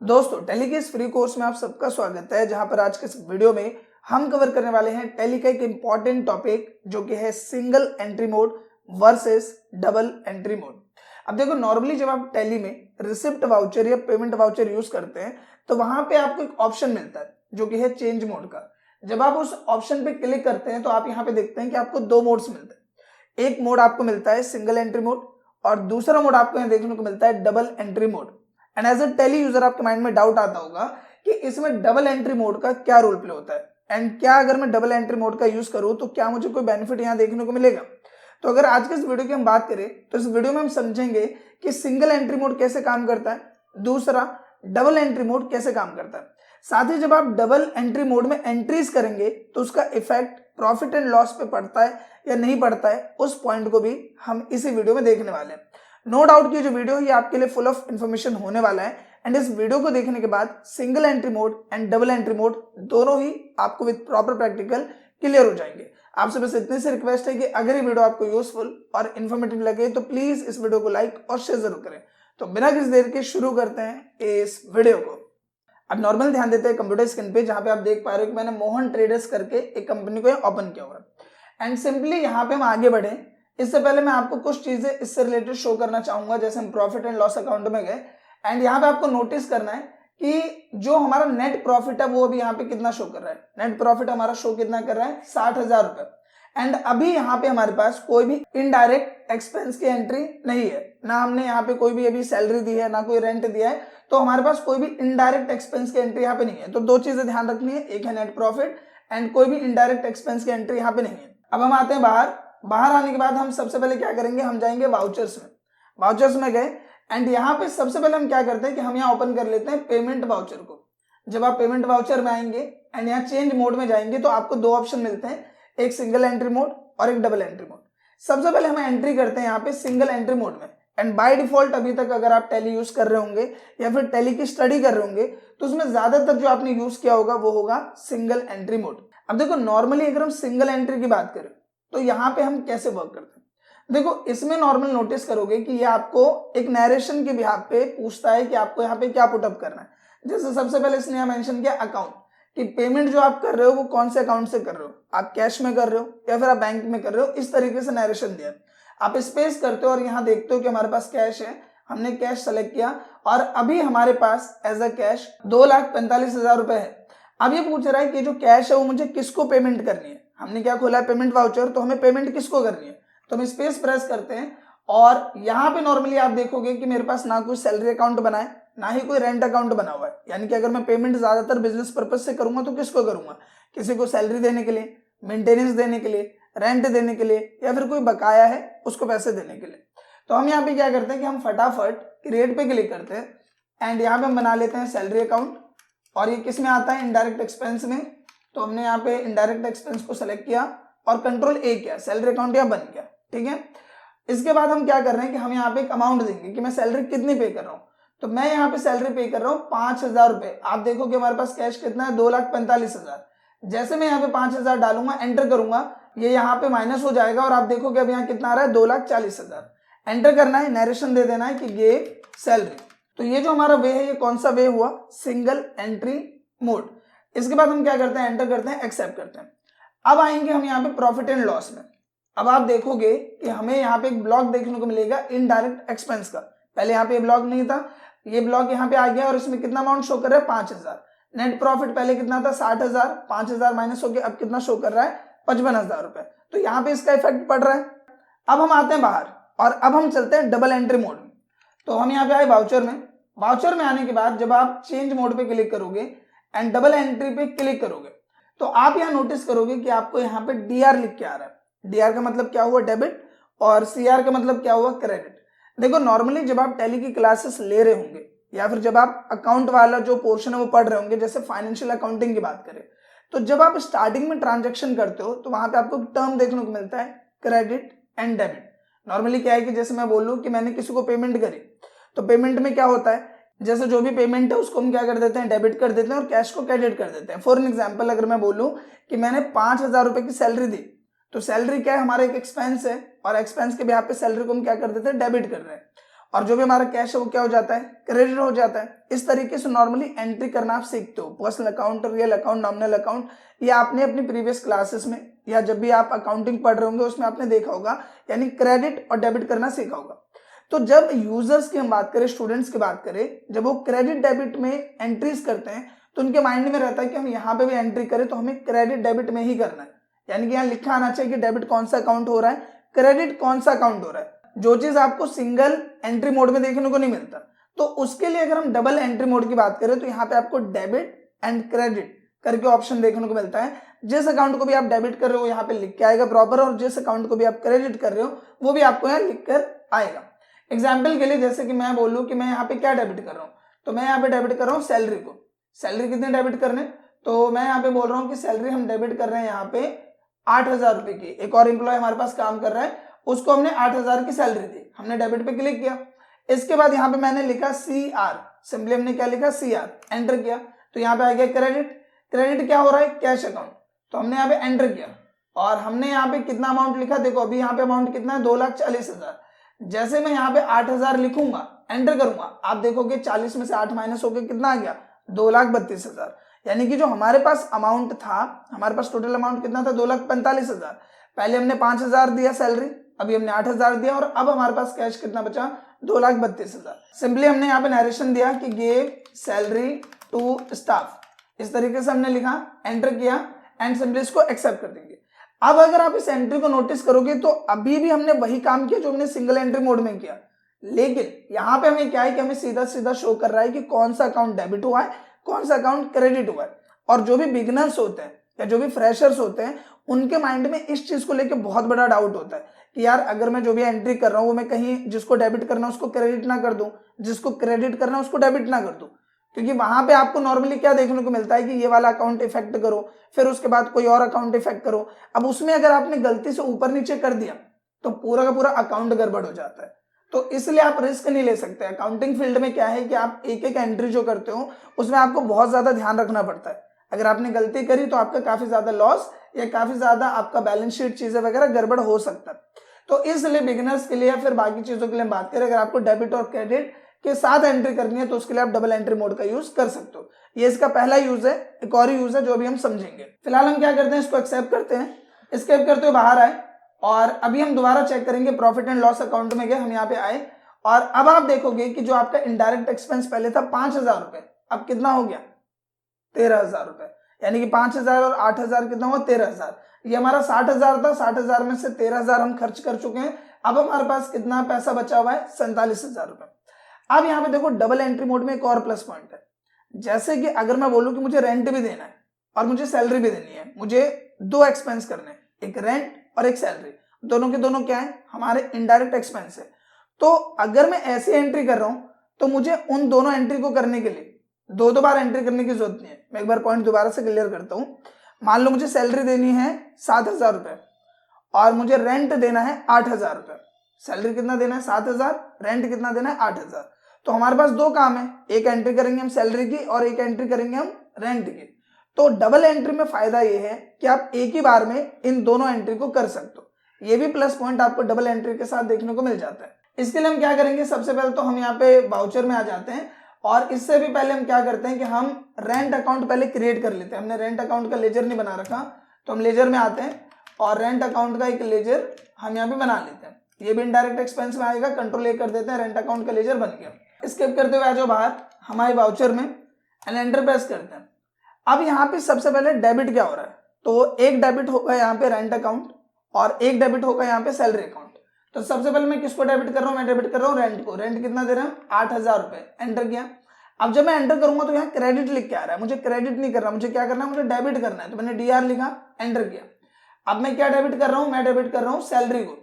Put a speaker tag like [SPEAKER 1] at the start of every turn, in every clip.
[SPEAKER 1] दोस्तों टैली के इस फ्री कोर्स में आप सबका स्वागत है, जहां पर आज के इस वीडियो में हम कवर करने वाले हैं टैली का एक इंपॉर्टेंट टॉपिक जो कि है single entry mode versus double entry mode. अब देखो, नॉर्मली जब आप टैली में रिसिप्ट वाउचर या पेमेंट वाउचर यूज करते हैं तो वहां पे आपको एक ऑप्शन मिलता है जो कि है चेंज मोड का। जब आप उस ऑप्शन पे क्लिक करते हैं तो आप यहाँ पे देखते हैं कि आपको दो मोड्स मिलते हैं। एक मोड आपको मिलता है सिंगल एंट्री मोड और दूसरा मोड आपको यहाँ देखने को मिलता है double entry mode. And as a Tally user आपके माइंड में डाउट आता होगा कि इसमें डबल एंट्री मोड का क्या रोल प्ले होता है एंड क्या अगर मैं डबल एंट्री मोड का यूज करूं तो क्या मुझे कोई बेनिफिट यहां देखने को मिलेगा। तो अगर आज के इस वीडियो की हम बात करें तो इस वीडियो में हम समझेंगे कि सिंगल एंट्री मोड कैसे काम करता है, दूसरा डबल एंट्री मोड कैसे काम करता है। साथ ही जब आप डबल एंट्री मोड में एंट्रीज करेंगे तो उसका इफेक्ट प्रॉफिट एंड लॉस पे पड़ता है या नहीं पड़ता है, उस पॉइंट को भी हम इसी वीडियो में देखने वाले हैं। नो डाउट कि जो वीडियो है आपके लिए फुल ऑफ इन्फॉर्मेशन होने वाला है एंड इस वीडियो को देखने के बाद single entry mode and double entry mode दोनों ही आपको विद प्रॉपर प्रैक्टिकल क्लियर हो जाएंगे। आपसे बस इतनी सी रिक्वेस्ट है कि अगर ये वीडियो आपको यूजफुल और इन्फॉर्मेटिव लगे तो प्लीज इस वीडियो को लाइक और शेयर जरूर करें। तो बिना किसी देर के शुरू करते हैं इस वीडियो को। अब नॉर्मल ध्यान देते हैं कंप्यूटर स्क्रीन पे, जहां पे आप देख पा रहे हो कि मैंने मोहन ट्रेडर्स करके एक कंपनी को ओपन किया हुआ है एंड सिंपली यहाँ पे हम आगे बढ़े। इससे पहले मैं आपको कुछ चीजें इससे रिलेटेड शो करना चाहूंगा। जैसे हम प्रॉफिट एंड लॉस अकाउंट में गए एंड यहाँ पे आपको नोटिस करना है कि जो हमारा नेट प्रॉफिट है वो अभी यहाँ पे कितना शो कर रहा है। नेट प्रॉफिट हमारा शो कितना कर रहा है, 60,000 रुपए। एंड अभी यहाँ पे हमारे पास कोई भी इनडायरेक्ट एक्सपेंस की एंट्री नहीं है, ना हमने यहाँ पे कोई भी अभी सैलरी दी है, ना कोई रेंट दिया है, तो हमारे पास कोई भी इनडायरेक्ट एक्सपेंस की एंट्री यहाँ पे नहीं है। तो दो चीजें ध्यान रखनी है, एक है नेट प्रॉफिट एंड कोई भी इनडायरेक्ट एक्सपेंस की एंट्री यहाँ पे नहीं है। अब हम आते हैं बाहर आने के बाद हम सबसे पहले क्या करेंगे, हम जाएंगे वाउचर्स में गए एंड यहाँ पे सबसे पहले हम क्या करते हैं कि हम यहाँ ओपन कर लेते हैं पेमेंट वाउचर को। जब आप पेमेंट वाउचर में आएंगे एंड यहाँ चेंज मोड में जाएंगे तो आपको दो ऑप्शन मिलते हैं, एक सिंगल एंट्री मोड और एक डबल एंट्री मोड। सबसे पहले हम एंट्री करते हैं यहाँ पे सिंगल एंट्री मोड में एंड बाय डिफॉल्ट अभी तक अगर आप टैली यूज कर रहे होंगे या फिर टैली की स्टडी कर रहे होंगे तो उसमें ज्यादातर जो आपने यूज किया होगा वो होगा सिंगल एंट्री मोड। अब देखो, नॉर्मली अगर हम सिंगल एंट्री की बात करें तो यहाँ पे हम कैसे वर्क करते हैं। देखो, इसमें नॉर्मल नोटिस करोगे कि ये आपको एक नरेशन के बिहाफ पे पूछता है कि आपको यहाँ पे क्या पुटअप करना है। जैसे सबसे पहले इसने यहाँ मेंशन किया अकाउंट, कि पेमेंट जो आप कर रहे हो वो कौन से अकाउंट से कर रहे हो, आप कैश में कर रहे हो या फिर आप बैंक में कर रहे हो। इस तरीके से नरेशन दिया, आप स्पेस करते हो और यहाँ देखते हो कि हमारे पास कैश है, हमने कैश सेलेक्ट किया और अभी हमारे पास एज अ कैश 2,45,000 रुपए है। अब ये पूछ रहा है कि जो कैश है वो मुझे किसको पेमेंट करनी है। हमने क्या खोला है, पेमेंट वाउचर, तो हमें पेमेंट किसको करनी है। तो हम स्पेस प्रेस करते हैं और यहाँ पे नॉर्मली आप देखोगे कि मेरे पास ना कोई सैलरी अकाउंट बना है ना ही कोई रेंट अकाउंट बना हुआ है। यानी कि अगर मैं पेमेंट ज्यादातर बिजनेस पर्पज से करूंगा तो किसको करूंगा, किसी को सैलरी देने के लिए, मेंटेनेंस देने के लिए, रेंट देने के लिए या फिर कोई बकाया है उसको पैसे देने के लिए। तो हम यहाँ पे क्या करते हैं कि हम फटाफट क्रिएट पे क्लिक करते हैं एंड यहाँ पे हम बना लेते हैं सैलरी अकाउंट। और ये किस में आता है, इनडायरेक्ट एक्सपेंस में। तो हमने यहाँ पे इनडायरेक्ट एक्सपेंस को सेलेक्ट किया और कंट्रोल ए किया, सैलरी अकाउंट यहाँ बन गया। ठीक है, इसके बाद हम क्या कर रहे हैं कि हम यहाँ पे एक अमाउंट देंगे कि मैं सैलरी कितनी पे कर रहा हूँ। तो मैं यहाँ पे सैलरी पे कर रहा हूँ 5,000 रुपए। आप देखो कि हमारे पास कैश कितना है, 2,45,000। जैसे मैं यहाँ पे 5,000 डालूंगा, एंटर करूंगा, ये यहाँ पे माइनस हो जाएगा और आप देखो कि अब यहाँ कितना आ रहा है, 2,40,000। एंटर करना है, नरेशन दे देना है कि ये सैलरी। तो ये जो हमारा वे है, ये कौन सा वे हुआ, सिंगल एंट्री मोड। इसके बाद हम क्या करते हैं, एंटर करते हैं, एक्सेप्ट करते हैं। अब आएंगे हम यहाँ पे प्रॉफिट एंड लॉस में। अब आप देखोगे कि हमें यहाँ पे एक ब्लॉक देखने को मिलेगा इनडायरेक्ट एक्सपेंस का। पहले यहाँ पे ब्लॉक नहीं था, ये ब्लॉक यहाँ पे आ गया और इसमें कितना अमाउंट शो कर रहा है, 5,000। नेट प्रॉफिट पहले कितना था, 60,000, 5,000 माइनस हो गया, अब कितना शो कर रहा है, 55,000 रुपए। तो यहाँ पे इसका इफेक्ट पड़ रहा है। अब हम आते हैं बाहर और अब हम चलते हैं डबल एंट्री मोड में। तो हम यहाँ पे आए वाउचर में आने के बाद जब आप चेंज मोड पे क्लिक करोगे एंड डबल एंट्री पे क्लिक करोगे तो आप यहाँ नोटिस करोगे कि आपको यहाँ पे डीआर लिख के आ रहा है। डीआर का मतलब क्या हुआ, डेबिट, और सीआर का मतलब क्या हुआ, क्रेडिट। देखो, नॉर्मली जब आप टैली की क्लासेस ले रहे होंगे या फिर जब आप अकाउंट वाला जो पोर्शन है वो पढ़ रहे होंगे, जैसे फाइनेंशियल अकाउंटिंग की बात करें, तो जब आप स्टार्टिंग में ट्रांजेक्शन करते हो तो वहां पे आपको टर्म देखने को मिलता है क्रेडिट एंड डेबिट। नॉर्मली क्या है कि जैसे मैं बोलूं कि मैंने किसी को पेमेंट करी तो पेमेंट में क्या होता है, जैसे जो भी पेमेंट है उसको हम क्या कर देते हैं, डेबिट कर देते हैं और कैश को क्रेडिट कर देते हैं। फॉर एग्जाम्पल अगर मैं बोलूं कि मैंने 5,000 रुपए की सैलरी दी तो सैलरी क्या है, हमारा एक एक्सपेंस है और एक्सपेंस के बिहाफ पे सैलरी को हम क्या कर देते हैं, डेबिट कर रहे हैं। और जो भी हमारा कैश है वो क्या हो जाता है, क्रेडिट हो जाता है। इस तरीके से नॉर्मली एंट्री करना आप सीखते हो। Personal account, real account, nominal account, ये आपने अपनी प्रीवियस क्लासेस में या जब भी आप अकाउंटिंग पढ़ रहे होंगे उसमें आपने देखा होगा, यानी क्रेडिट और डेबिट करना सीखा होगा। तो जब यूजर्स की हम बात करें, स्टूडेंट्स की बात करें, जब वो क्रेडिट डेबिट में एंट्रीज करते हैं तो उनके माइंड में रहता है कि हम यहाँ पे भी एंट्री करें तो हमें क्रेडिट डेबिट में ही करना है, यानी कि यहाँ लिखा आना चाहिए कि डेबिट कौन सा अकाउंट हो रहा है, क्रेडिट कौन सा अकाउंट हो रहा है, जो चीज आपको सिंगल एंट्री मोड में देखने को नहीं मिलता। तो उसके लिए अगर हम डबल एंट्री मोड की बात करें तो यहाँ पे आपको डेबिट एंड क्रेडिट करके ऑप्शन देखने को मिलता है। जिस अकाउंट को भी आप डेबिट कर रहे हो यहाँ पे लिख के आएगा प्रॉपर, और जिस अकाउंट को भी आप क्रेडिट कर रहे हो वो भी आपको यहाँ लिख कर आएगा। एग्जाम्पल के लिए जैसे कि मैं बोलूँ कि मैं यहाँ पे क्या डेबिट कर रहा हूँ, तो मैं यहाँ पे डेबिट कर रहा हूँ सैलरी को। सैलरी कितने डेबिट करने, तो मैं यहाँ पे बोल रहा हूँ कि सैलरी हम डेबिट कर रहे हैं यहाँ पे 8,000 रुपए की। एक और एम्प्लॉय हमारे पास काम कर रहा है, उसको हमने 8,000 की सैलरी दी, हमने डेबिट पे क्लिक किया। इसके बाद यहाँ पे मैंने लिखा CR, सिंपली हमने क्या लिखा CR, एंटर किया तो यहाँ पे आ गया क्रेडिट। क्रेडिट क्या हो रहा है, कैश अकाउंट, तो हमने यहाँ पे एंटर किया और हमने यहाँ पे कितना अमाउंट लिखा, देखो अभी यहाँ पे अमाउंट कितना है, 2,40,000। जैसे मैं यहाँ पे 8,000 लिखूंगा, एंटर करूंगा, आप देखोगे 40 में से 8 माइनस होकर कितना आ गया, 2,32,000। यानी कि जो हमारे पास अमाउंट था, हमारे पास टोटल अमाउंट कितना था, 2,45,000। पहले हमने 5,000 दिया सैलरी, अभी हमने 8,000 दिया और अब हमारे पास कैश कितना बचा, 2,32,000। सिंपली हमने यहाँ पे नरेशन दिया कि गिव सैलरी टू स्टाफ, इस तरीके से हमने लिखा, एंटर किया एंड सिंपली इसको एक्सेप्ट कर देंगे। अब अगर आप इस एंट्री को नोटिस करोगे तो अभी भी हमने वही काम किया जो हमने सिंगल एंट्री मोड में किया, लेकिन यहाँ पे हमें क्या है कि हमें सीधा सीधा शो कर रहा है कि कौन सा अकाउंट डेबिट हुआ है, कौन सा अकाउंट क्रेडिट हुआ है। और जो भी बिगिनर्स होते हैं या जो भी फ्रेशर्स होते हैं उनके माइंड में इस चीज को लेकर बहुत बड़ा डाउट होता है कि यार अगर मैं जो भी एंट्री कर रहा हूँ वो मैं कहीं जिसको डेबिट करना है उसको क्रेडिट ना कर दूं, जिसको क्रेडिट करना है उसको डेबिट ना कर दूं। क्योंकि वहां पे आपको नॉर्मली क्या देखने को मिलता है कि ये वाला अकाउंट इफेक्ट करो, फिर उसके बाद कोई और अकाउंट इफेक्ट करो। अब उसमें अगर आपने गलती से ऊपर नीचे कर दिया तो पूरा का पूरा अकाउंट गड़बड़ हो जाता है। तो इसलिए आप रिस्क नहीं ले सकते। अकाउंटिंग फील्ड में क्या है कि आप एक एक एंट्री जो करते हो उसमें आपको बहुत ज्यादा ध्यान रखना पड़ता है। अगर आपने गलती करी तो आपका काफी ज्यादा लॉस या काफी ज्यादा आपका बैलेंस शीट चीजें वगैरह गड़बड़ हो सकता है। तो इसलिए बिगिनर्स के लिए या फिर बाकी चीजों के लिए बात करें, अगर आपको डेबिट और क्रेडिट के साथ एंट्री करनी है तो उसके लिए आप डबल एंट्री मोड का यूज कर सकते हो। ये इसका पहला यूज है। एक और यूज है जो अभी हम समझेंगे। फिलहाल हम क्या करते हैं, इसको एक्सेप्ट करते हैं, एस्केप करते हुए बाहर आए और अभी हम दोबारा चेक करेंगे। प्रॉफिट एंड लॉस अकाउंट में गए, हम यहाँ पे आए और अब आप देखोगे कि जो आपका इनडायरेक्ट एक्सपेंस पहले था 5,000 रुपए, अब कितना हो गया 13,000 रुपए। यानी कि 5,000 और 8,000 कितना हुआ 13,000। ये हमारा 60,000 था, 60,000 में से 13,000 हम खर्च कर चुके हैं। अब हमारे पास कितना पैसा बचा हुआ है 47,000 रुपए। अब यहाँ पे देखो डबल एंट्री मोड में एक और प्लस पॉइंट है। जैसे कि अगर मैं बोलूं कि मुझे रेंट भी देना है और मुझे सैलरी भी देनी है, मुझे दो एक्सपेंस करने हैं, एक रेंट और एक सैलरी, दोनों के दोनों क्या है हमारे इनडायरेक्ट एक्सपेंस है। तो अगर मैं ऐसे एंट्री कर रहा हूं तो मुझे उन दोनों एंट्री को करने के लिए दो बार एंट्री करने की जरूरत नहीं है। मैं एक बार पॉइंट दोबारा से क्लियर करता हूं। मान लो मुझे सैलरी देनी है 7,000 रुपए और मुझे रेंट देना है 8,000 रुपए। सैलरी कितना देना है 7,000, रेंट कितना देना है 8,000। तो हमारे पास दो काम है, एक एंट्री करेंगे हम सैलरी की और एक एंट्री करेंगे हम रेंट की। तो डबल एंट्री में फायदा ये है कि आप एक ही बार में इन दोनों एंट्री को कर सकते हो। ये भी प्लस पॉइंट आपको डबल एंट्री के साथ देखने को मिल जाता है। इसके लिए हम क्या करेंगे, सबसे पहले तो हम यहाँ पे वाउचर में आ जाते हैं और इससे भी पहले हम क्या करते हैं कि हम रेंट अकाउंट पहले क्रिएट कर लेते हैं। हमने रेंट अकाउंट का लेजर नहीं बना रखा, तो हम लेजर में आते हैं और रेंट अकाउंट का एक लेजर हम यहाँ पे बना लेते हैं। ये भी इनडायरेक्ट एक्सपेंस में आएगा, कंट्रोल ए कर देते हैं, रेंट अकाउंट का लेजर बन गया। स्किप करते हुए आ जाओ बाहर हमारे वाउचर में एंड एंटर प्रेस करते हैं। अब यहाँ पे सबसे पहले डेबिट क्या हो रहा है, तो एक डेबिट होगा यहाँ पे रेंट अकाउंट और एक डेबिट होगा यहाँ पे सैलरी अकाउंट। तो सबसे पहले मैं किसको डेबिट कर रहा हूँ, मैं डेबिट कर रहा हूँ रेंट को। रेंट कितना दे रहा है 8,000 रुपए, एंटर किया। अब जब मैं एंटर करूंगा तो यहाँ क्रेडिट लिख के आ रहा है, मुझे क्रेडिट नहीं करना, मुझे क्या करना है, मुझे डेबिट करना है। तो मैंने DR लिखा, एंटर किया। अब मैं क्या डेबिट कर रहा हूँ, मैं डेबिट कर रहा हूँ सैलरी को।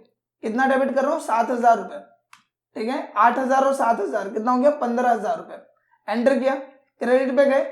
[SPEAKER 1] कितना डेबिट कर रहा हूँ 7,000 रुपए, ठीक है। 8,000 और 7,000 कितना हो गया 15,000 रुपए, एंटर किया। क्रेडिट पे गए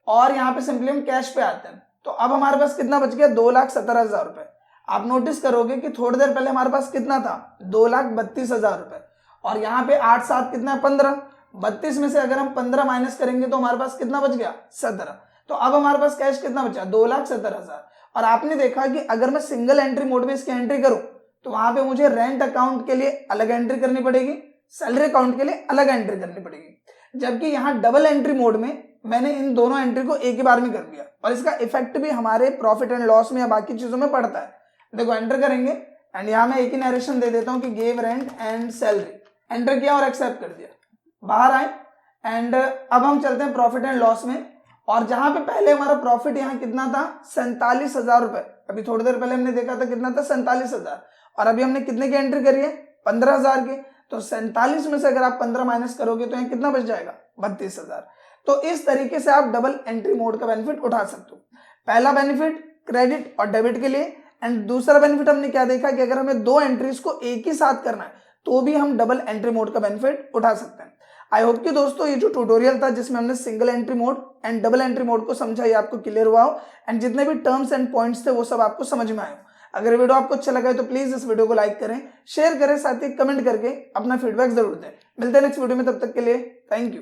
[SPEAKER 1] और यहाँ पे सिंपली हम कैश पे आते हैं। तो अब हमारे पास कितना बच गया 2,17,000 रुपए। आप नोटिस करोगे कि थोड़ी देर पहले हमारे पास कितना था 2,32,000 रुपए और यहाँ पे 8 7 कितना है 15। 32 में से अगर हम 15 माइनस करेंगे तो हमारे पास कितना बच गया 17। तो अब हमारे पास कैश कितना बचा 2,17,000। और आपने देखा कि अगर मैं सिंगल एंट्री मोड में इसकी एंट्री करूं तो वहां पे मुझे रेंट अकाउंट के लिए अलग एंट्री करनी पड़ेगी, सैलरी अकाउंट के लिए अलग एंट्री करनी पड़ेगी। जबकि यहाँ डबल एंट्री मोड में मैंने इन दोनों एंट्री को एक ही बार में कर दिया और इसका इफेक्ट भी हमारे प्रॉफिट एंड लॉस में या बाकी चीजों में पड़ता है। देखो एंटर करेंगे एंड यहाँ मैं एक ही नरेशन दे देता हूँ कि give rent and salary, enter किया और एक्सेप्ट कर दिया, बाहर आए एंड अब हम चलते हैं प्रॉफिट एंड लॉस में। और जहां पे पहले हमारा प्रॉफिट यहाँ कितना था 47,000 रुपए, अभी थोड़ी देर पहले हमने देखा था कितना था 47,000, और अभी हमने कितने की एंट्री करी है 15,000 की। तो 47 में से अगर आप 15 माइनस करोगे तो यहाँ कितना बच जाएगा 32,000। तो इस तरीके से आप डबल एंट्री मोड का बेनिफिट उठा सकते हो। पहला बेनिफिट क्रेडिट और डेबिट के लिए, एंड दूसरा बेनिफिट हमने क्या देखा कि अगर हमें दो एंट्रीज को एक ही साथ करना है तो भी हम डबल एंट्री मोड का बेनिफिट उठा सकते हैं। आई होप कि दोस्तों ये जो ट्यूटोरियल था जिसमें हमने single entry mode and double entry mode को समझा, ये आपको क्लियर हुआ हो एंड जितने भी टर्म्स एंड पॉइंट्स थे वो सब आपको समझ में आए हो। अगर वीडियो आपको अच्छा लगा है तो प्लीज इस वीडियो को लाइक करें, शेयर करें, साथ ही कमेंट करके अपना फीडबैक जरूर दें। मिलते हैं नेक्स्ट वीडियो में, तब तक के लिए थैंक यू।